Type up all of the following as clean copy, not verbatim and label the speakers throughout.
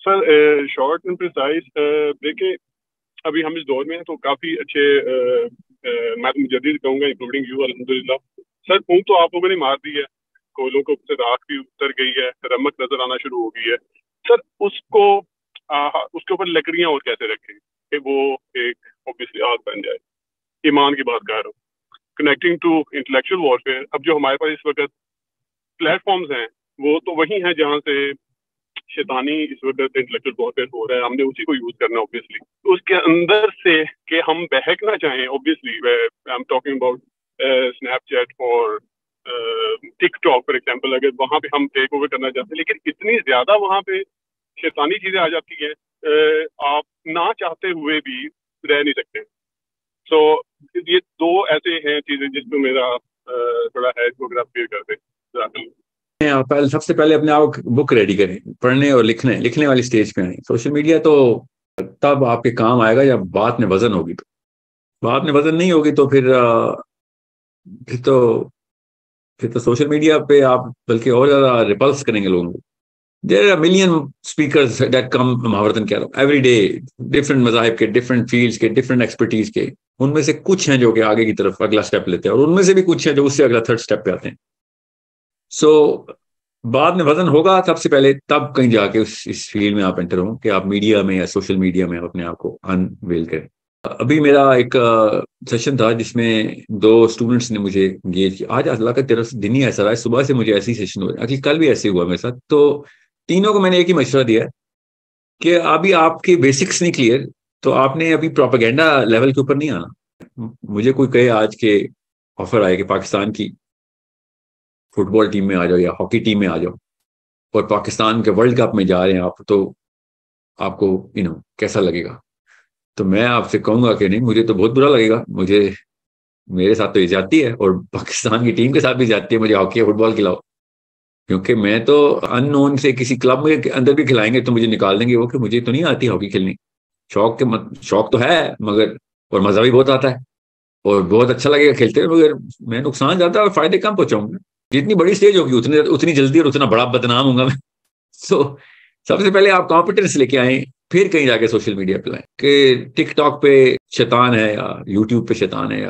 Speaker 1: Sir short and precise دیکھیں ابھی ہم اس دور میں ہیں تو کافی اچھے میں مجدد کہوں گا انکلوڈنگ یو الحمدللہ. سر اونگ تو آپ لوگوں نے مار دی ہے, کولوں کو سے راکھ بھی اتر گئی ہے, رمک نظر آنا شروع ہو گئی ہے. سر اس کے اوپر لکڑیاں اور کیسے رکھیں کہ وہ ایک اوبیسلی آگ بن جائے. ایمان کی بات کر رہا ہوں, کنیکٹنگ ٹو انٹلیکچوئل وارفیئر. اب جو ہمارے پاس اس وقت پلیٹ فارمز ہیں وہ تو وہی ہیں جہاں سے شیطانی اس وقت انٹلیکچوئل وارفیئر ہو رہا ہے, ہم نے اسی کو یوز کرنا اوبیسلی. اس کے اندر سے کہ ہم بہکنا چاہیں obviously I am talking about snap chat اور ٹک ٹاک فار ایگزامپل, اگر وہاں پہ ہم ٹیک اوور کرنا چاہتے ہیں لیکن اتنی زیادہ وہاں پہ شیطانی چیزیں آ جاتی ہیں آپ نہ چاہتے ہوئے بھی رہ نہیں سکتے. سو یہ دو ایسے ہیں چیزیں جس کو میرا تھوڑا ہے اس کو اگر آپ کلیئر کر دیں.
Speaker 2: سب سے پہلے اپنے آپ بک ریڈی کریں, پڑھنے اور لکھنے والی سٹیج پہ آئیں. سوشل میڈیا تو تب آپ کے کام آئے گا جب بات میں وزن ہوگی. تو بات میں وزن نہیں ہوگی تو پھر تو سوشل میڈیا پہ آپ بلکہ اور زیادہ ریپلس کریں گے لوگوں کو. There are million speakers that come مہاورتن کہہ رہا ہوں ایوری ڈے, ڈفرنٹ مذاہب کے, ڈفرنٹ فیلڈس کے, ڈفرنٹ ایکسپرٹیز کے. ان میں سے کچھ ہیں جو کہ آگے کی طرف اگلا اسٹیپ لیتے ہیں اور ان میں سے بھی کچھ ہیں جو اس سے اگلا تھرڈ اسٹیپ پہ آتے ہیں. سو بعد میں وزن ہوگا سب سے پہلے, تب کہیں جا کے اس فیلڈ میں آپ انٹر ہوں کہ آپ میڈیا میں یا سوشل میڈیا میں اپنے آپ کو انویل کریں. ابھی میرا ایک سیشن تھا جس میں 2 اسٹوڈنٹس نے مجھے انگیج کیا. آج اللہ کی طرف سے دن ہی ایسا رہا ہے, صبح سے مجھے ایسے ہی سیشن ہو رہا ہے, کل بھی ایسے ہوا میرے ساتھ. تو تینوں کو میں نے ایک ہی مشورہ دیا ہے کہ ابھی آپ کے بیسکس نہیں کلیئر تو آپ نے ابھی پروپیگنڈا لیول کے اوپر نہیں آنا. مجھے کوئی کہے آج کے آفر آئے کہ پاکستان کی فٹ بال ٹیم میں آ جاؤ یا ہاکی ٹیم میں آ جاؤ اور پاکستان کے ورلڈ کپ میں جا رہے ہیں آپ, تو آپ کو کیسا لگے گا؟ تو میں آپ سے کہوں گا کہ نہیں, مجھے تو بہت برا لگے گا. میرے ساتھ تو یہ جاتی ہے اور پاکستان کی ٹیم کے ساتھ بھی جاتی ہے, مجھے ہاکی فٹ بال کھلاؤ. کیونکہ میں تو ان نون سے کسی کلب میں اندر بھی کھلائیں گے تو مجھے نکال دیں گے وہ کہ مجھے تو نہیں آتی ہاکی کھیلنی. شوق تو ہے مگر, اور مزہ بھی بہت آتا ہے اور بہت اچھا لگے گا کھیلتے ہوئے, مگر میں نقصان زیادہ اور فائدے کم پہنچاؤں گا. جتنی بڑی اسٹیج ہوگی اتنی جلدی اور اتنا بڑا بدنام ہوں گا میں. سو سب سے پہلے آپ کانفیڈنس لے کے آئیں, پھر کہیں جا کے سوشل میڈیا پہ لائیں کہ ٹک ٹاک پہ شیطان ہے یا یوٹیوب پہ شیطان ہے.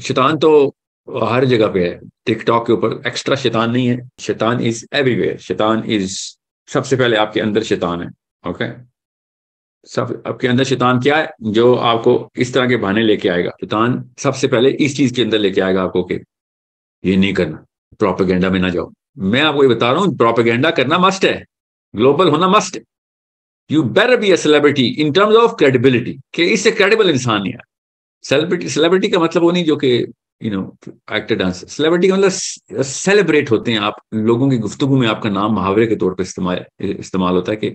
Speaker 2: شیطان تو ہر جگہ پہ ہے, ٹک ٹاک کے اوپر ایکسٹرا شیطان نہیں ہے. شیطان از ایوری ویئر. شیطان از سب سے پہلے آپ کے اندر شیطان ہے. اوکے, آپ کے اندر شیطان کیا ہے جو آپ کو اس طرح کے بہانے لے کے آئے گا. شیطان سب سے پہلے اس چیز کے اندر لے کے آئے گا آپ کو کہ یہ نہیں کرنا, پروپیگنڈا میں نہ جاؤ. میں آپ کو یہ بتا رہا ہوں پروپیگنڈا کرنا مسٹ ہے, گلوبل ہونا مسٹ ہے. You better be a celebrity in terms of credibility, کہ اس سے کریڈیبل انسان نہیں ہے. سیلیبریٹی کا مطلب وہ نہیں جو کہ ایکٹر ڈانس. سیلیبریٹی کا مطلب سیلیبریٹ ہوتے ہیں آپ, لوگوں کی گفتگو میں آپ کا نام محاورے کے طور پہ استعمال ہوتا ہے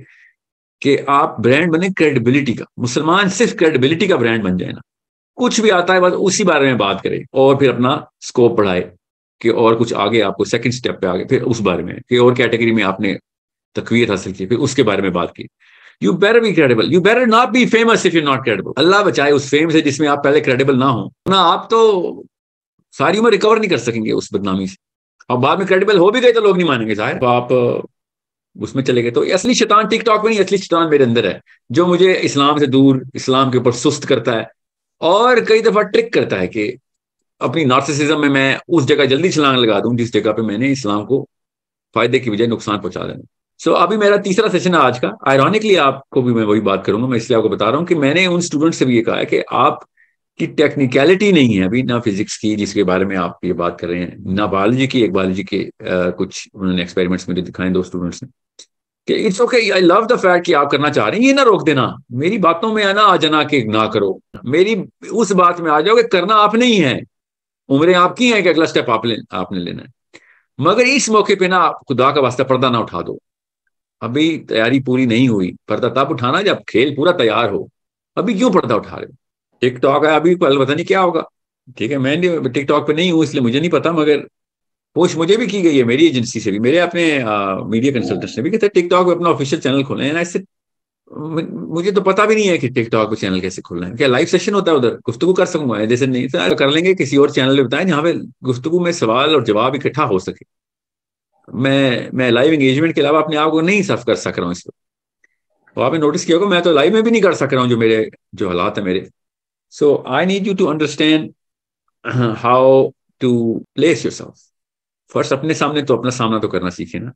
Speaker 2: کہ آپ برانڈ بنے کریڈیبلٹی کا. مسلمان صرف کریڈیبلٹی کا برانڈ بن جائے نا, کچھ بھی آتا ہے بس اسی بارے میں بات کرے اور پھر اپنا سکوپ بڑھائے کہ اور کچھ آگے آپ کو سیکنڈ سٹیپ پہ آگے پھر اس بارے میں کہ اور کیٹیگری میں آپ نے تقویت حاصل کی, پھر اس کے بارے میں بات کی. You better be credible. You better not be famous if you're not credible. اللہ بچائے اس فیم سے جس میں آپ پہلے کریڈیبل نہ ہوں. آپ تو ساری عمر ریکور نہیں کر سکیں گے اس بدنامی سے, اور بعد میں کریڈیبل ہو بھی گئے تو لوگ نہیں مانیں گے. ظاہر آپ اس میں چلے گئے. تو اصلی شیطان ٹک ٹاک میں نہیں, اصلی شیطان میرے اندر ہے جو مجھے اسلام سے دور, اسلام کے اوپر سست کرتا ہے اور کئی دفعہ ٹرک کرتا ہے کہ اپنی نارسسزم میں اس جگہ جلدی چھلانگ لگا دوں جس جگہ پہ میں نے اسلام کو فائدے کی بجائے نقصان پہنچا دینا. سو ابھی میرا تیسرا سیشن ہے آج کا. آئرونکلی آپ کو بھی میں وہی بات کروں گا, میں اس لیے آپ کو بتا رہا ہوں کہ میں نے ان اسٹوڈنٹ سے بھی یہ کہا ہے کہ آپ کی ٹیکنیکلٹی نہیں ہے ابھی, نہ فزکس کی جس کے بارے میں آپ یہ بات کر رہے ہیں, نہ بایولوجی کی. ایک بایولوجی کے کچھ انہوں نے ایکسپیریمنٹس مجھے دکھائے 2 اسٹوڈنٹس نے کہ it's okay, I love the fact کہ آپ کرنا چاہ رہے ہیں, یہ نہ روک دینا. میری باتوں میں آنا آ جانا کہ نہ کرو, میری اس بات میں آ جاؤ کہ کرنا آپ نہیں ہے, عمریں آپ کی ہیں کہ اگلا اسٹیپ آپ نے لینا ہے. مگر اس موقع پہ نا خدا کا واسطہ پردہ نہ اٹھا دو. ابھی تیاری پوری نہیں ہوئی, پردہ تب اٹھانا جب کھیل پورا تیار ہو. ابھی کیوں پردہ اٹھا رہے ہو؟ ٹک ٹاک ہے ابھی, پتہ نہیں کیا ہوگا. ٹھیک ہے, میں ٹک ٹاک پہ نہیں ہوں اس لیے مجھے نہیں پتا, مگر پوچھ مجھے بھی کی گئی ہے میری ایجنسی سے بھی, میرے اپنے میڈیا کنسلٹنٹ نے بھی کہ ٹک ٹاک پہ اپنا آفیشیل چینل کھولیں ہیں. اس سے مجھے تو پتا بھی نہیں ہے کہ ٹک ٹاک پہ چینل کیسے کھولنا ہے. کیا لائیو سیشن ہوتا ہے ادھر گفتگو کر سکوں گا؟ جیسے نہیں کر لیں گے کسی اور چینل پہ, بتائیں جہاں پہ گفتگو میں سوال اور جواب اکٹھا ہو سکے. میں لائیو انگیجمنٹ کے علاوہ اپنے آپ کو نہیں صرف کر سک رہا ہوں اس وقت. تو آپ نے نوٹس کیا ہوگا میں تو لائف میں بھی نہیں کر سک رہا ہوں جو میرے جو حالات ہیں میرے. So I need you to understand how to place yourself. First اپنے سامنے تو اپنا سامنا تو کرنا سیکھیں نا,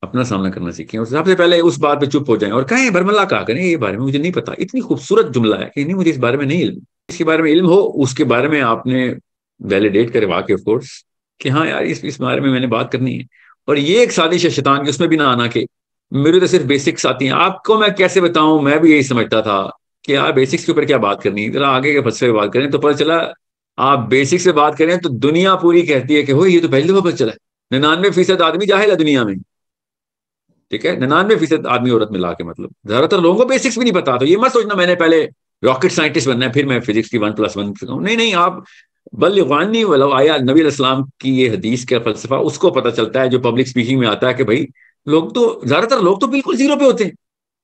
Speaker 2: اپنا سامنا کرنا سیکھیں, اور سب سے پہلے اس بات پہ چپ ہو جائیں اور کہیں برملا کہا کریں یہ بارے میں مجھے نہیں پتا. اتنی خوبصورت جملہ ہے کہ نہیں مجھے اس بارے میں نہیں علم. اس کے بارے میں علم ہو, اس کے بارے میں آپ نے ویلیڈیٹ کرے واقع آف کورس کہ ہاں یار اس بارے میں نے بات کرنی ہے. اور یہ ایک سازش ہے شیطان کی, اس میں بھی نہ آنا کہ میرے تو صرف بیسکس آتی ہیں. آپ کو میں کیسے بتاؤں, میں بھی یہی سمجھتا تھا کہ یار بیسکس کے اوپر کیا بات کرنی ہے, ذرا آگے کے فلسفے پہ بات کریں. تو پتہ چلا آپ بیسکس سے بات کریں تو دنیا پوری کہتی ہے کہ وہ یہ تو پہلی دفعہ پتہ چلا ہے 99% آدمی جاہل ہے دنیا میں. ٹھیک ہے, 99% آدمی عورت ملا کے, مطلب زیادہ تر لوگوں کو بیسکس بھی نہیں پتا. تو یہ مت سوچنا میں نے پہلے راکٹ سائنٹسٹ بننا ہے پھر میں فزکس کی 1+1 نہیں. آپ بلغانی ولو آیا نبی علیہ السلام کی یہ حدیث کا فلسفہ اس کو پتہ چلتا ہے جو پبلک اسپیکنگ میں آتا ہے کہ بھائی لوگ تو زیادہ تر لوگ تو بالکل زیرو پہ ہوتے ہیں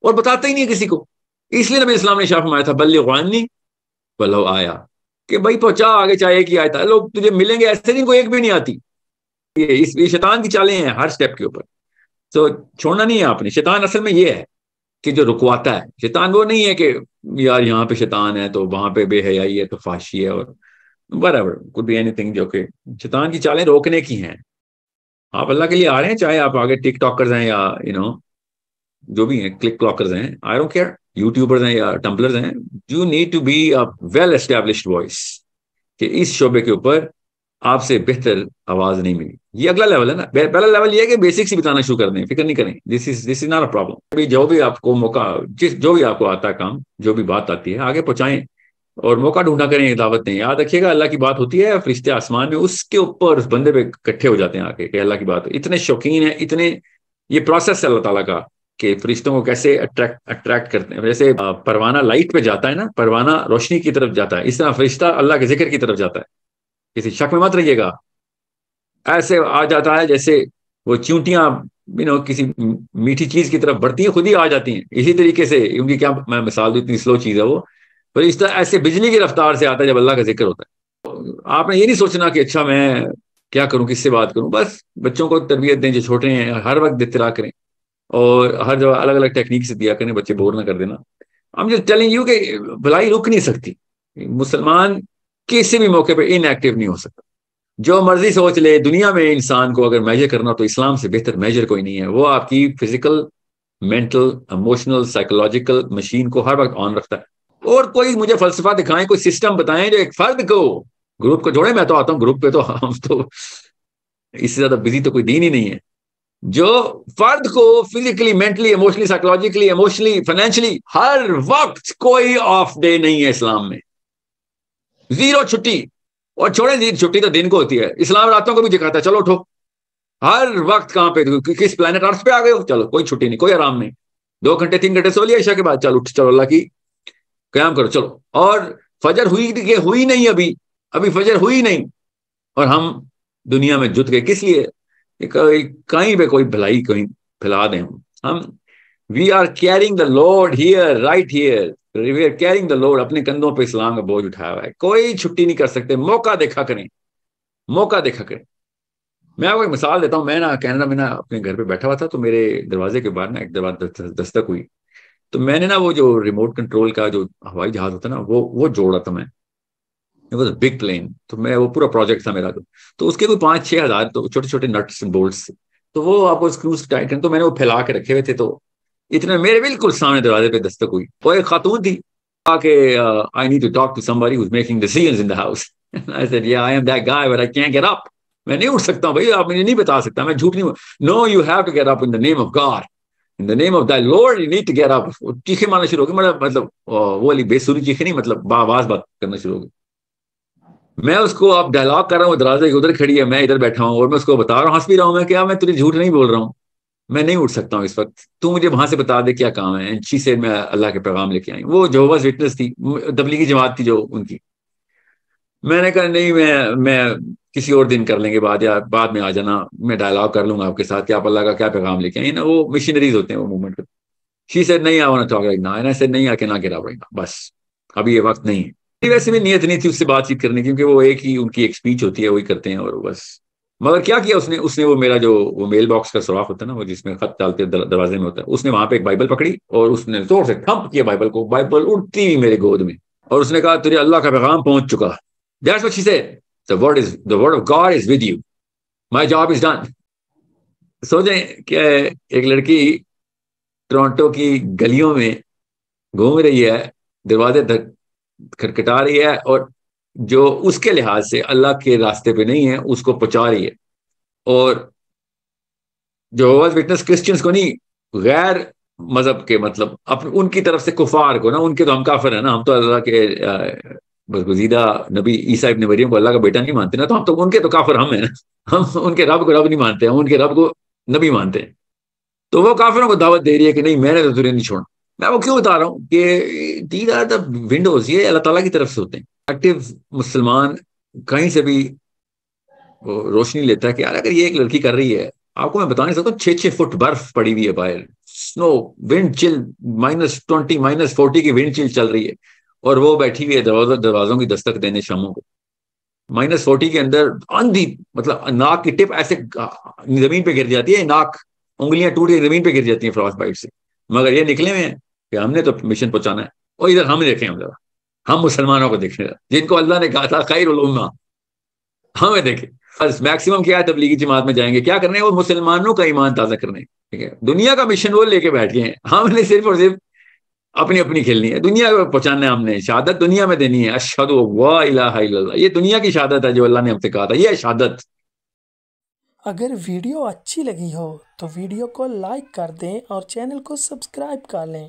Speaker 2: اور بتاتے ہی نہیں کسی کو. اس لیے نبی اسلام نے شاہ فرمایا تھا بلغانی ولو آیا, کہ بھائی پہنچا آگے چاہے ایک ہی آیا تھا. لوگ تجھے ملیں گے ایسے دن کو ایک بھی نہیں آتی. یہ شیطان کی چالیں ہیں ہر سٹیپ کے اوپر. تو چھوڑنا نہیں ہے آپ نے. شیطان اصل میں یہ ہے کہ جو رکواتا ہے. شیطان وہ نہیں ہے کہ یار یہاں پہ شیطان ہے تو وہاں پہ بے حیائی ہے تو فحشی ہے اور برابر could be anything, جو کہ شیطان کی چالیں روکنے کی ہیں. آپ اللہ کے لیے آ رہے ہیں, چاہے آپ آگے ٹک ٹاکرز ہیں یا جو بھی ہیں کلک کلاکرز ہیں, آئی ڈونٹ کیئر, یوٹیوبرز ہیں یا ٹمبلرز ہیں. You need to be a well established voice کہ اس شعبے کے اوپر آپ سے بہتر آواز نہیں ملی. یہ اگلا لیول ہے نا. پہلا لیول یہ ہے کہ بیسکس ہی بتانا شروع کر دیں, فکر نہیں کریں. دس از ناٹ اے پرابلم. جو بھی آپ کو موقع, جو بھی آپ کو آتا ہے کام, جو بھی بات آتی ہے آگے پہنچائیں اور موقع ڈھونڈا کریں, دعوت دیں. یاد رکھیے گا اللہ کی بات ہوتی ہے, فرشتے آسمان میں اس کے اوپر اس بندے پہ اکٹھے ہو جاتے ہیں آ کے کہ اللہ کی بات. اتنے شوقین ہیں, اتنے یہ پروسیس ہے اللہ تعالیٰ کا کہ فرشتوں کو کیسے اٹریکٹ کرتے ہیں. جیسے پروانہ لائٹ پہ جاتا ہے نا, پروانہ روشنی کی طرف جاتا ہے, اس طرح فرشتہ اللہ کے ذکر کی طرف جاتا ہے. کسی شک میں مت رہیے گا. ایسے آ جاتا ہے جیسے وہ چونٹیاں کسی میٹھی چیز کی طرف بڑھتی ہیں, خود ہی آ جاتی ہیں. اسی طریقے سے ان کی کیا میں مثال دوں, اتنی سلو چیز ہے وہ, پر اس طرح ایسے بجلی کی رفتار سے آتا ہے جب اللہ کا ذکر ہوتا ہے. آپ نے یہ نہیں سوچنا کہ اچھا میں کیا کروں, کس سے بات کروں. بس بچوں کو تربیت دیں جو چھوٹے ہیں, ہر وقت اطلاع کریں اور ہر جگہ الگ الگ ٹیکنیک سے دیا کریں, بچے بور نہ کر دینا. ہم جو ٹیلنگ یو کہ بھلائی رک نہیں سکتی. مسلمان کسی بھی موقع پہ ان ایکٹیو نہیں ہو سکتا. جو مرضی سوچ لے دنیا میں, انسان کو اگر میجر کرنا تو اسلام سے بہتر میجر کوئی نہیں ہے. وہ آپ کی physical, mental, emotional, psychological machine کو ہر وقت آن رکھتا ہے. اور کوئی مجھے فلسفہ دکھائیں, کوئی سسٹم بتائیں جو ایک فرد کو گروپ کو جوڑے. میں تو آتا ہوں گروپ پہ, تو ہم تو اس سے زیادہ بزی تو کوئی دین ہی نہیں ہے. جو فرد کو physically, mentally, emotionally, psychologically, emotionally, financially ہر وقت کوئی آف ڈے نہیں ہے اسلام میں. زیرو چھٹی. اور چھوڑیں زیرو چھٹی تو دن کو ہوتی ہے, اسلام راتوں کو بھی دکھاتا ہے چلو اٹھو. ہر وقت کہاں پہ, کس پلانٹ ارتھ پہ آ گئے ہو, چلو کوئی چھٹی نہیں, کوئی آرام نہیں. 2 گھنٹے 3 گھنٹے سو لیا عشاء کے بعد, چلو اٹھ, چلو اللہ کی قیام کرو چلو. اور فجر ہوئی نہیں, ابھی فجر ہوئی نہیں, اور ہم دنیا میں جت گئے. کس لیے؟ کہیں پہ کوئی بھلائی کہیں پھیلا دیں ہم. We are carrying the lord here, right here, we are carrying the lord. اپنے کندھوں پہ اسلام کا بوجھ اٹھایا ہوا ہے, کوئی چھٹی نہیں کر سکتے. موقع دیکھا کریں, موقع دیکھا کریں. میں آپ کو ایک مثال دیتا ہوں. میں نا کینیڈا میں نا اپنے گھر پہ بیٹھا ہوا تھا, تو میرے دروازے کے باہر نا ایک دروازہ دستک ہوئی. تو میں نے نا وہ جو ریموٹ کنٹرول کا جو ہوائی جہاز ہوتا ہے نا, وہ جوڑا تھا میں. Big plane. تو میں وہ پورا پروجیکٹ تھا میرا. تو اس کے کوئی 5-6 ہزار تو چھوٹے چھوٹے نٹس اینڈ بولٹس, تو وہ آپ کو اسکروز ٹائٹ کریں. تو میں نے وہ پھیلا کے رکھے ہوئے تھے. تو اتنے میرے بالکل سامنے دروازے پہ دستک ہوئی. وہ ایک خاتون تھی کہ I need to talk to somebody who's making decisions in the house. I said, yeah, I am that guy, but I can't get up. میں نہیں اٹھ سکتا ہوں بھائی, آپ مجھے نہیں بتا سکتا, میں جھوٹ نہیں. No, you have to get up in the name of God. In the name of thy Lord, you need to get up. چیخے مارنا شروع ہو گئی, مطلب وہ والی بے سری چیخے نہیں, مطلب باواز بات کرنا شروع ہو گئی. میں اس کو اب ڈائلاگ کر رہا ہوں, دروازے ادھر کھڑی ہے, میں ادھر بیٹھا ہوں, اور میں اس کو بتا رہا ہوں, ہنس بھی رہا ہوں. میں کیا میں تجھے جھوٹ نہیں بول رہا ہوں, میں نہیں اٹھ سکتا ہوں اس وقت, تو مجھے وہاں سے بتا دے کیا کام ہے. اچھی سے میں اللہ کے پیغام لے کے آئی. وہ جوہوز وٹنس تھی, تبلیغی جماعت تھی جو ان کی. میں نے کہا نہیں, میں کسی اور دن کر لیں گے بعد, یا بعد میں آ جانا, میں ڈائلاگ کر لوں گا آپ کے ساتھ کہ آپ اللہ کا کیا پیغام لے کے آئیں نا. وہ مشنریز ہوتے ہیں وہ موومنٹ کے. شی سیڈ نہیں, I want to talk right now, and I said نہیں, I can not get up right now, بس ابھی یہ وقت نہیں ہے. ویسے بھی نیت نہیں تھی اس سے بات چیت کرنے کی, کیونکہ وہ ایک ہی ان کی ایک اسپیچ ہوتی ہے, وہی کرتے ہیں اور بس مگر کیا کیا اس نے وہ میرا جو وہ میل باکس کا سوراخ ہوتا ہے نا، وہ جس میں خط ڈالتے دروازے میں ہوتا ہے، اس نے وہاں پہ ایک بائبل پکڑی اور اس نے زور سے تھمپ کیا بائبل کو، بائبل اڑتی ہوئی میرے گود میں، اور اس نے کہا تجھے اللہ کا پیغام پہنچ چکا. That's what she said. The word of God is with you. My job is done. سوچیں کہ ایک لڑکی ٹورانٹو کی گلیوں میں گھوم رہی ہے، دروازے کھٹکھٹا رہی ہے، اور جو اس کے لحاظ سے اللہ کے راستے پہ نہیں ہے اس کو پہنچا رہی ہے. اور جو وٹنس کرسچنس کو نہیں، غیر مذہب کے، مطلب ان کی طرف سے کفار کو نا، ان کے تو ہم کافر ہیں نا، ہم تو اللہ کے برگزیدہ نبی عیسیٰ ابن مریم کو اللہ کا بیٹا نہیں مانتے نا، تو ہم تو ان کے تو کافر ہم ہیں نا، ہم ان کے رب کو رب نہیں مانتے، ہم ان کے رب کو نبی مانتے ہیں. تو وہ کافروں کو دعوت دے رہی ہے کہ نہیں، میں نے تو تجھے نہیں چھوڑا. میں وہ کیوں بتا رہا ہوں کہ دیز آر دا ونڈوز، یہ اللہ تعالیٰ کی طرف سے ہوتے ہیں. ایکٹیو مسلمان کہیں سے بھی وہ روشنی لیتا ہے کہ یار اگر یہ ایک لڑکی کر رہی ہے، آپ کو میں بتا نہیں سکتا 6 فٹ برف پڑی ہوئی ہے باہر، سنو، ونڈ چل -20 -40 کی ونڈ چل چل رہی ہے، اور وہ بیٹھی ہوئی ہے دروازوں کی دستک دینے شاموں کو، -40 کے اندر اندھی، مطلب ناک کی ٹپ ایسے زمین پہ گر جاتی ہے، ناک انگلیاں ٹوٹ کے زمین پہ گر جاتی ہیں فراسٹ بائٹ سے. مگر یہ نکلے ہوئے ہیں کہ ہم نے تو مشن پہنچانا ہے. اور ادھر ہم دیکھیں، ہم مسلمانوں کو دیکھیں جن کو اللہ نے کہا تھا خیر الامہ، ہمیں دیکھیں. بس میکسیمم کیا ہے، تبلیغی جماعت میں جائیں گے، کیا کرنے ہیں وہ مسلمانوں کا ایمان تازہ کرنے. ٹھیک ہے، دنیا کا مشن وہ لے کے بیٹھ گئے ہیں، ہم نے صرف اور صرف اپنی کھیلنی ہے، دنیا کو پہنچانا ہے، ہم نے شہادت دنیا میں دینی ہے. اشہد لا الہ الا اللہ، یہ دنیا کی شہادت ہے جو اللہ نے ہم سے کہا تھا، یہ شہادت.
Speaker 3: اگر ویڈیو اچھی لگی ہو تو ویڈیو کو لائک کر دیں اور چینل کو سبسکرائب کر لیں.